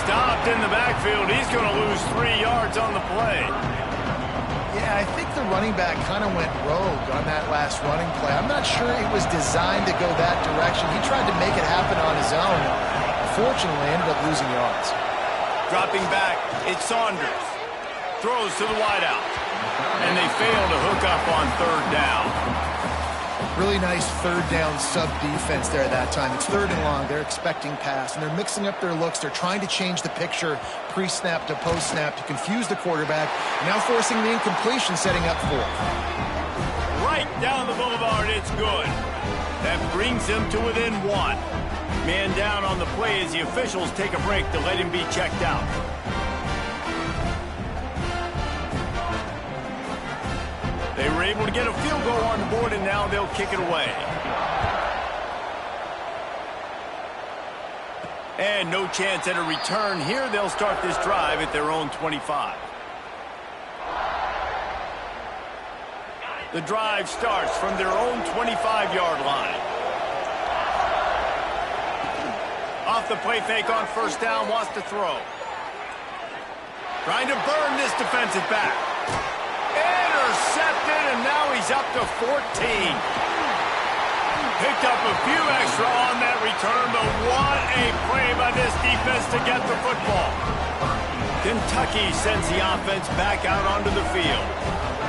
Stopped in the backfield. He's going to lose 3 yards on the play. Yeah, I think the running back kind of went rogue on that last running play. I'm not sure it was designed to go that direction. He tried to make it happen on his own. Unfortunately, ended up losing yards. Dropping back, it's Saunders. Throws to the wideout. And they fail to hook up on third down. Really nice third down sub-defense there that time. It's third and long. They're expecting pass, and they're mixing up their looks. They're trying to change the picture pre-snap to post-snap to confuse the quarterback, now forcing the incompletion, setting up fourth. Right down the boulevard, it's good. That brings him to within 1. Man down on the play as the officials take a break to let him be checked out. They were able to get a field goal on the board, and now they'll kick it away. And no chance at a return here. They'll start this drive at their own 25. The drive starts from their own 25-yard line. Off the play fake on first down, wants to throw. Trying to burn this defensive back. Intercepted, and now he's up to 14. Picked up a few extra on that return, but what a play by this defense to get the football. Kentucky sends the offense back out onto the field.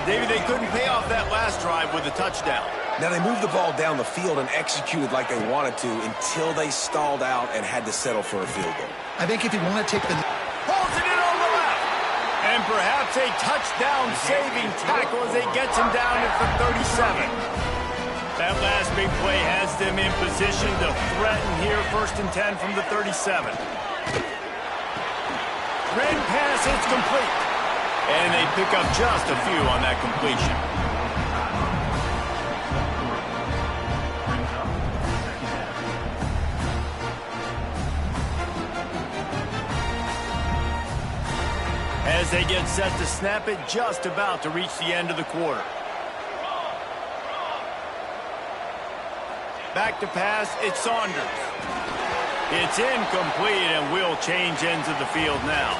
Davey, they couldn't pay off that last drive with a touchdown. Now, they moved the ball down the field and executed like they wanted to until they stalled out and had to settle for a field goal. I think if you want to take the... Pulls it in on the left. And perhaps a touchdown-saving tackle as they gets him down at the 37. That last big play has them in position to threaten here, 1st and 10 from the 37. Red pass, it's complete. And they pick up just a few on that completion. As they get set to snap it, just about to reach the end of the quarter. Back to pass, it's Saunders. It's incomplete, and will change ends of the field now.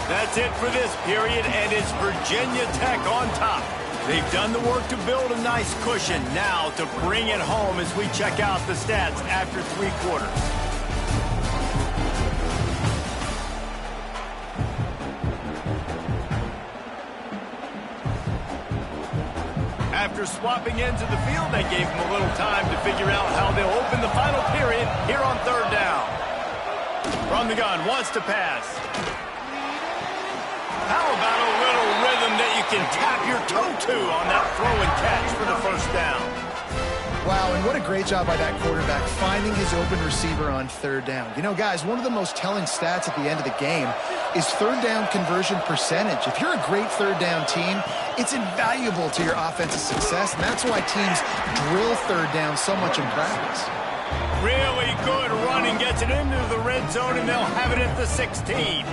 That's it for this period, and it's Virginia Tech on top. They've done the work to build a nice cushion. Now to bring it home as we check out the stats after 3 quarters. After swapping ends of the field, they gave them a little time to figure out how they'll open the final period here on third down. From the gun, wants to pass. How about a little rhythm that you can tap your toe to on that throw and catch for the first down? Wow, and what a great job by that quarterback finding his open receiver on third down. You know, guys, one of the most telling stats at the end of the game is third down conversion percentage. If you're a great third down team, it's invaluable to your offensive success, and that's why teams drill third down so much in practice. Really good running, gets it into the red zone, and they'll have it at the 16.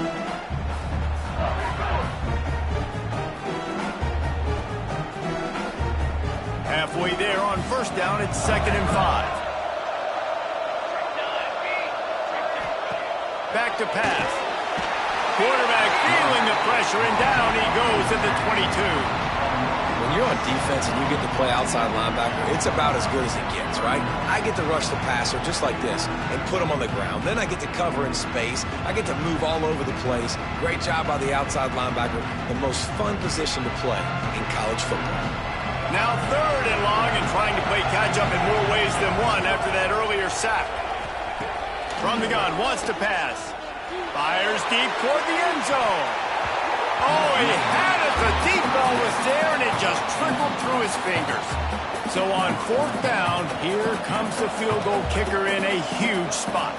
Halfway there on first down, it's 2nd and 5. Back to pass. Quarterback feeling the pressure, and down he goes at the 22. you're on defense and you get to play outside linebacker, it's about as good as it gets, right? I get to rush the passer just like this and put him on the ground. Then I get to cover in space. I get to move all over the place. Great job by the outside linebacker. The most fun position to play in college football. Now 3rd and long and trying to play catch-up in more ways than one after that earlier sack. From the gun, wants to pass. Fires deep toward the end zone. Oh, he had it. The deep ball was there, and it just trickled through his fingers. So on 4th down, here comes the field goal kicker in a huge spot.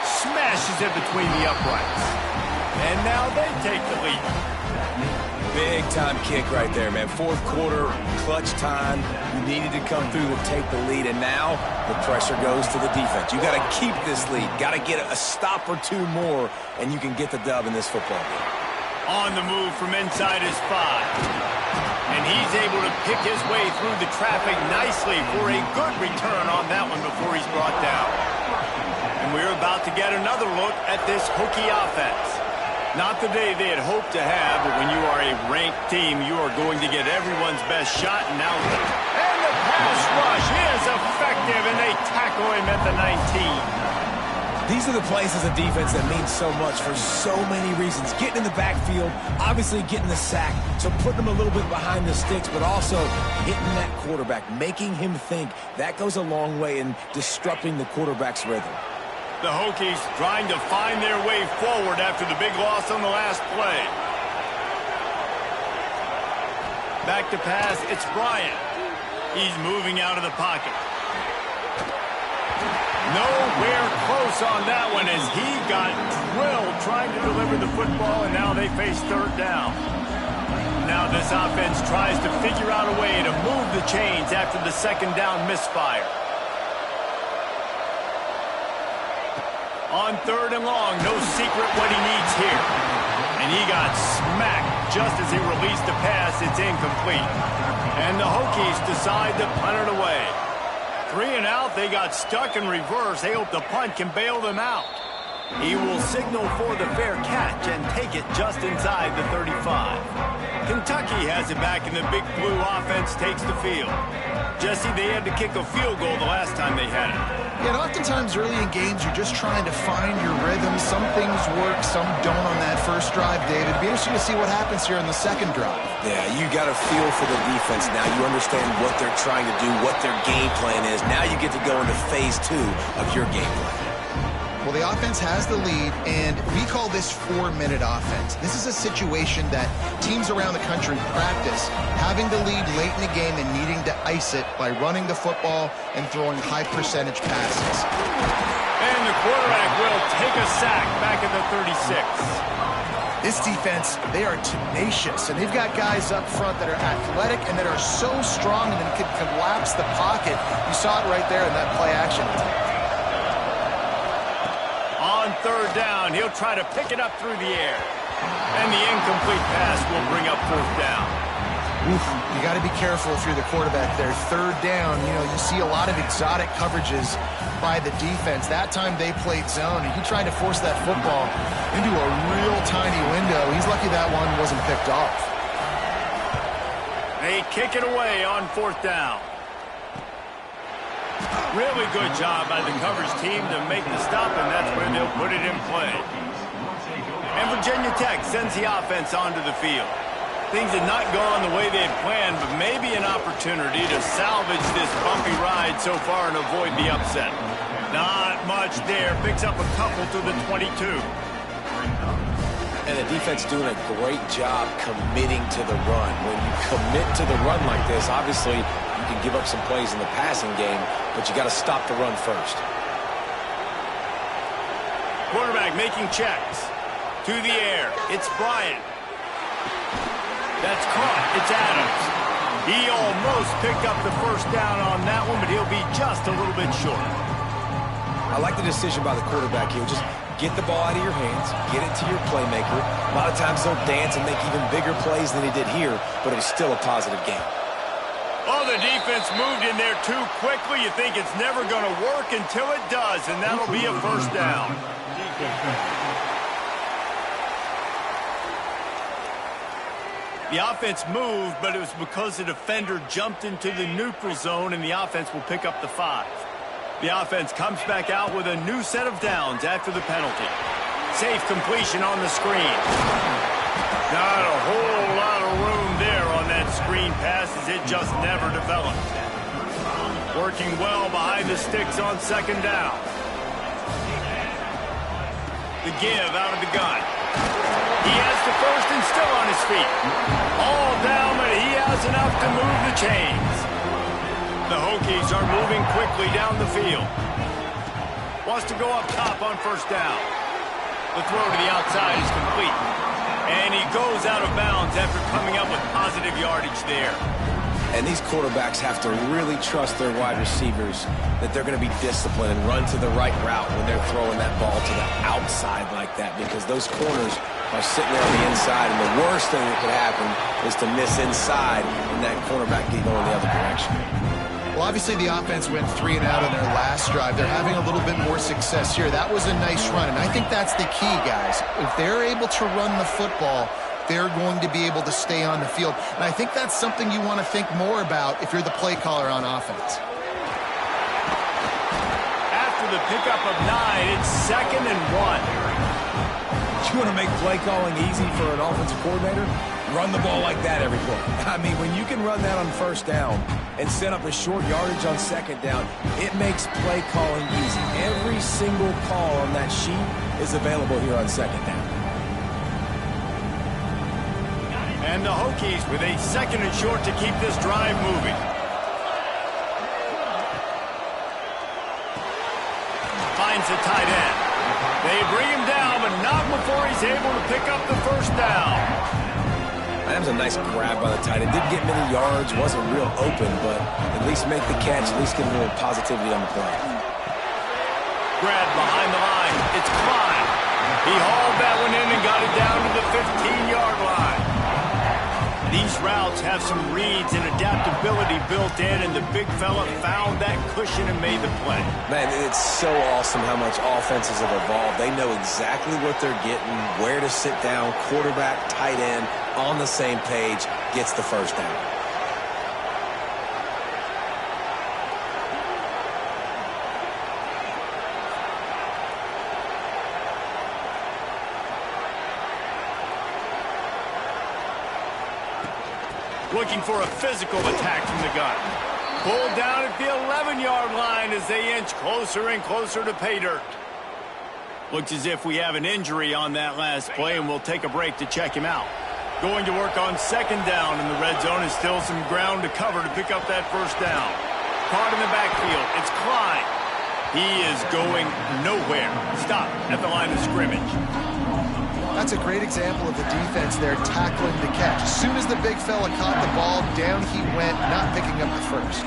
Smashes it between the uprights. And now they take the lead. Big-time kick right there, man. 4th quarter, clutch time. You needed to come through to take the lead, and now the pressure goes to the defense. You got to keep this lead. Got to get a stop or two more, and you can get the dub in this football game. On the move from inside his 5. And he's able to pick his way through the traffic nicely for a good return on that one before he's brought down. And we're about to get another look at this Hokie offense. Not the day they had hoped to have, but when you are a ranked team, you are going to get everyone's best shot. And now, and the pass rush is effective, and they tackle him at the 19. These are the plays as a defense that mean so much for so many reasons. Getting in the backfield, obviously getting the sack, so putting them a little bit behind the sticks, but also hitting that quarterback, making him think. That goes a long way in disrupting the quarterback's rhythm. The Hokies trying to find their way forward after the big loss on the last play. Back to pass, it's Bryant. He's moving out of the pocket. Nowhere close on that one as he got drilled trying to deliver the football, and now they face 3rd down. Now this offense tries to figure out a way to move the chains after the 2nd down misfire. On 3rd and long, no secret what he needs here. And he got smacked just as he released the pass. It's incomplete. And the Hokies decide to punt it away. 3 and out, they got stuck in reverse. They hope the punt can bail them out. He will signal for the fair catch and take it just inside the 35. Kentucky has it back, and the Big Blue offense takes the field. Jesse, they had to kick a field goal the last time they had it. Yeah, and oftentimes early in games, you're just trying to find your rhythm. Some things work, some don't on that first drive, David. It'd be interesting to see what happens here in the 2nd drive. Yeah, you got a feel for the defense now. You understand what they're trying to do, what their game plan is. Now you get to go into phase 2 of your game plan. Well, the offense has the lead, and we call this 4-minute offense. This is a situation that teams around the country practice, having the lead late in the game and needing to ice it by running the football and throwing high-percentage passes. And the quarterback will take a sack back at the 36. This defense, they are tenacious, and they've got guys up front that are athletic and that are so strong and can collapse the pocket. You saw it right there in that play action attack. On 3rd down, he'll try to pick it up through the air. And the incomplete pass will bring up 4th down. Oof, you got to be careful if you're the quarterback there. 3rd down, you see a lot of exotic coverages by the defense. That time they played zone, and he tried to force that football into a real tiny window. He's lucky that one wasn't picked off. They kick it away on 4th down. Really good job by the coverage team to make the stop, and that's where they'll put it in play. And Virginia Tech sends the offense onto the field. Things had not gone the way they had planned, but maybe an opportunity to salvage this bumpy ride so far and avoid the upset. Not much there. Picks up a couple to the 22. And the defense doing a great job committing to the run. When you commit to the run like this, obviously you can give up some plays in the passing game, but you got to stop the run first. Quarterback making checks. To the air. It's Bryant. That's caught. It's Adams. He almost picked up the 1st down on that one, but he'll be just a little bit short. I like the decision by the quarterback here. Just get the ball out of your hands, get it to your playmaker. A lot of times he'll dance and make even bigger plays than he did here, but it was still a positive game. Oh, the defense moved in there too quickly. You think it's never going to work until it does, and that'll be a 1st down. The offense moved, but it was because the defender jumped into the neutral zone, and the offense will pick up the 5. The offense comes back out with a new set of downs after the penalty. Safe completion on the screen. Not a whole lot of room there on that screen pass, as it just never developed. Working well behind the sticks on second down. The give out of the gun. He has the first and still on his feet. All down, but he has enough to move the chains. The Hokies are moving quickly down the field. Wants to go up top on first down. The throw to the outside is complete. And he goes out of bounds after coming up with positive yardage there. And these quarterbacks have to really trust their wide receivers that they're going to be disciplined and run to the right route when they're throwing that ball to the outside like that, because those corners are sitting there on the inside, and the worst thing that could happen is to miss inside and that cornerback get going the other direction. Well, obviously the offense went 3 and out on their last drive. They're having a little bit more success here. That was a nice run, and I think that's the key, guys. If they're able to run the football, they're going to be able to stay on the field. And I think that's something you want to think more about if you're the play caller on offense. After the pickup of 9, it's 2nd and 1. You want to make play calling easy for an offensive coordinator? Run the ball like that every play. I mean, when you can run that on first down and set up a short yardage on second down, it makes play calling easy. Every single call on that sheet is available here on second down. And the Hokies with a 2nd and short to keep this drive moving. Finds the tight end. They bring him down, but not before he's able to pick up the first down. That was a nice grab by the tight end. Didn't get many yards, wasn't real open, but at least make the catch, at least get a little positivity on the play. Grab behind the line. It's Klein. He hauled that one in and got it down to the 15-yard line. These routes have some reads and adaptability built in, and the big fella found that cushion and made the play. Man, it's so awesome how much offenses have evolved. They know exactly what they're getting, where to sit down, quarterback, tight end, on the same page, gets the first down. Looking for a physical attack from the gun. Pulled down at the 11-yard line as they inch closer and closer to pay dirt. Looks as if we have an injury on that last play, and we'll take a break to check him out. Going to work on second down in the red zone, and still some ground to cover to pick up that first down. Caught in the backfield. It's Klein. He is going nowhere. Stop at the line of scrimmage. That's a great example of the defense there tackling the catch. As soon as the big fella caught the ball, down he went, not picking up the first.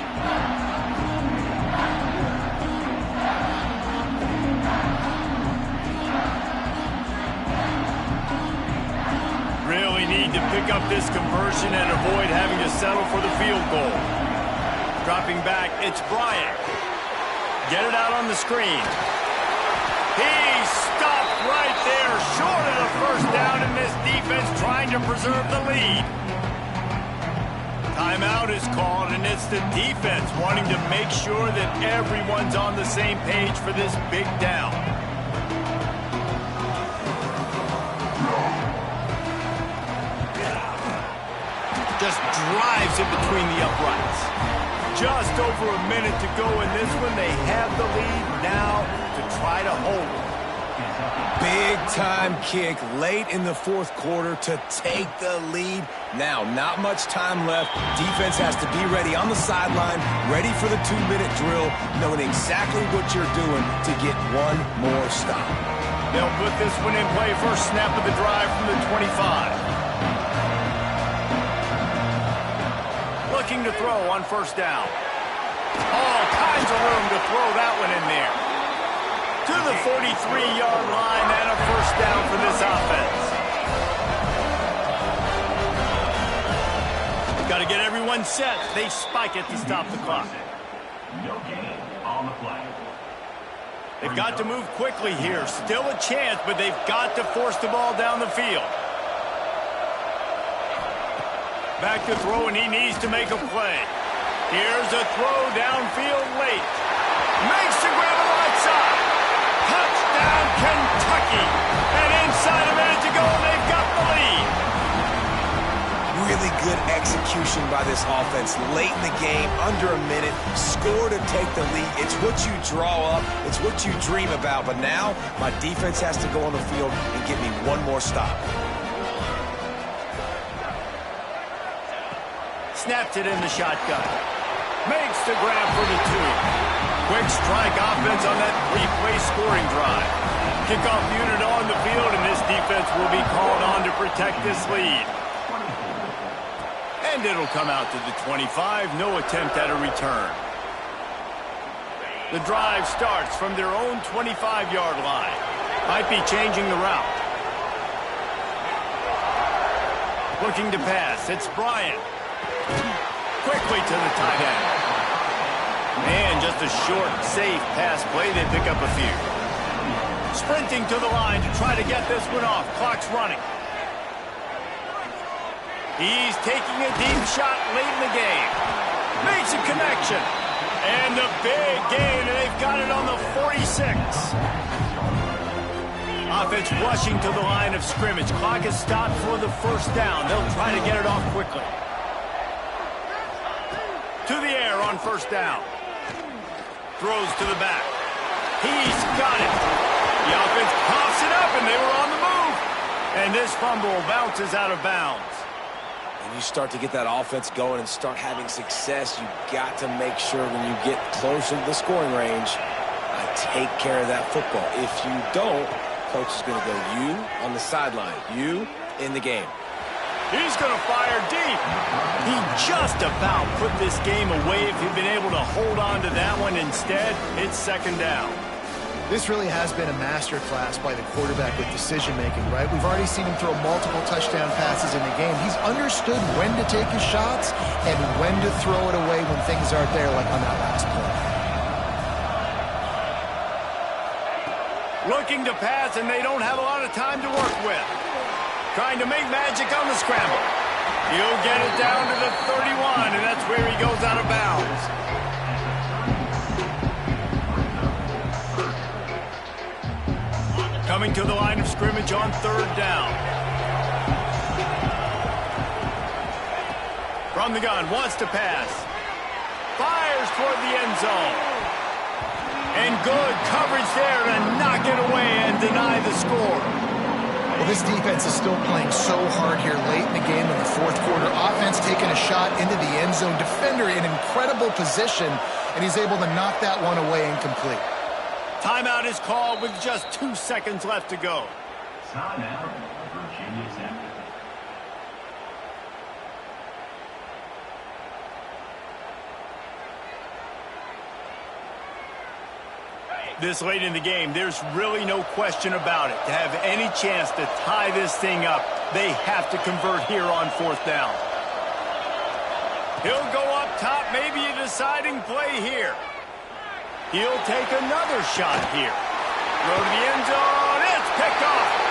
Really need to pick up this conversion and avoid having to settle for the field goal. Dropping back, it's Bryant. Get it out on the screen. He stopped right there, short of the first down, and this defense trying to preserve the lead. Timeout is called, and it's the defense wanting to make sure that everyone's on the same page for this big down. Just drives it between the uprights. Just over a minute to go in this one. They have the lead now to try to hold it. Big-time kick late in the fourth quarter to take the lead. Now, not much time left. Defense has to be ready on the sideline, ready for the 2-minute drill, knowing exactly what you're doing to get one more stop. They'll put this one in play. First snap of the drive from the 25. Looking to throw on first down. All kinds of room to throw that one in there. To the 43-yard line and a first down for this offense. Got to get everyone set. They spike it to stop the clock. No gain on the play. They've got to move quickly here. Still a chance, but they've got to force the ball down the field. Back to throw, and he needs to make a play. Here's a throw downfield late. Makes the grab right side. Touchdown, Kentucky. And inside a minute to go, they've got the lead. Really good execution by this offense. Late in the game, under a minute, score to take the lead. It's what you draw up. It's what you dream about. But now, my defense has to go on the field and give me one more stop. Snaps it in the shotgun. Makes the grab for the 2. Quick strike offense on that 3-play scoring drive. Kickoff unit on the field, and this defense will be called on to protect this lead. And it'll come out to the 25. No attempt at a return. The drive starts from their own 25-yard line. Might be changing the route. Looking to pass. It's Bryant. Quickly to the tight end. And just a short, safe pass play. They pick up a few. Sprinting to the line to try to get this one off. Clock's running. He's taking a deep shot late in the game. Makes a connection. And the big gain, and they've got it on the 46. Offense rushing to the line of scrimmage. Clock is stopped for the first down. They'll try to get it off quickly. To the air on first down. Throws to the back. He's got it. The offense pops it up, and they were on the move. And this fumble bounces out of bounds. When you start to get that offense going and start having success, you got to make sure when you get closer to the scoring range, take care of that football. If you don't, coach is going to go you on the sideline, you in the game. He's going to fire deep. He just about put this game away if he'd been able to hold on to that one. Instead, it's second down. This really has been a masterclass by the quarterback with decision-making, right? We've already seen him throw multiple touchdown passes in the game. He's understood when to take his shots and when to throw it away when things aren't there, like on that last play. Looking to pass, and they don't have a lot of time to work with. Trying to make magic on the scramble. He'll get it down to the 31, and that's where he goes out of bounds. Coming to the line of scrimmage on third down. From the gun, wants to pass. Fires toward the end zone. And good coverage there to knock it away and deny the score. Well, this defense is still playing so hard here late in the game in the fourth quarter. Offense taking a shot into the end zone. Defender in incredible position, and he's able to knock that one away incomplete. Timeout is called with just 2 seconds left to go. Timeout, Virginia Tech. This late in the game, there's really no question about it. To have any chance to tie this thing up, they have to convert here on fourth down. He'll go up top, maybe a deciding play here. He'll take another shot here. Throw to the end zone, it's picked off.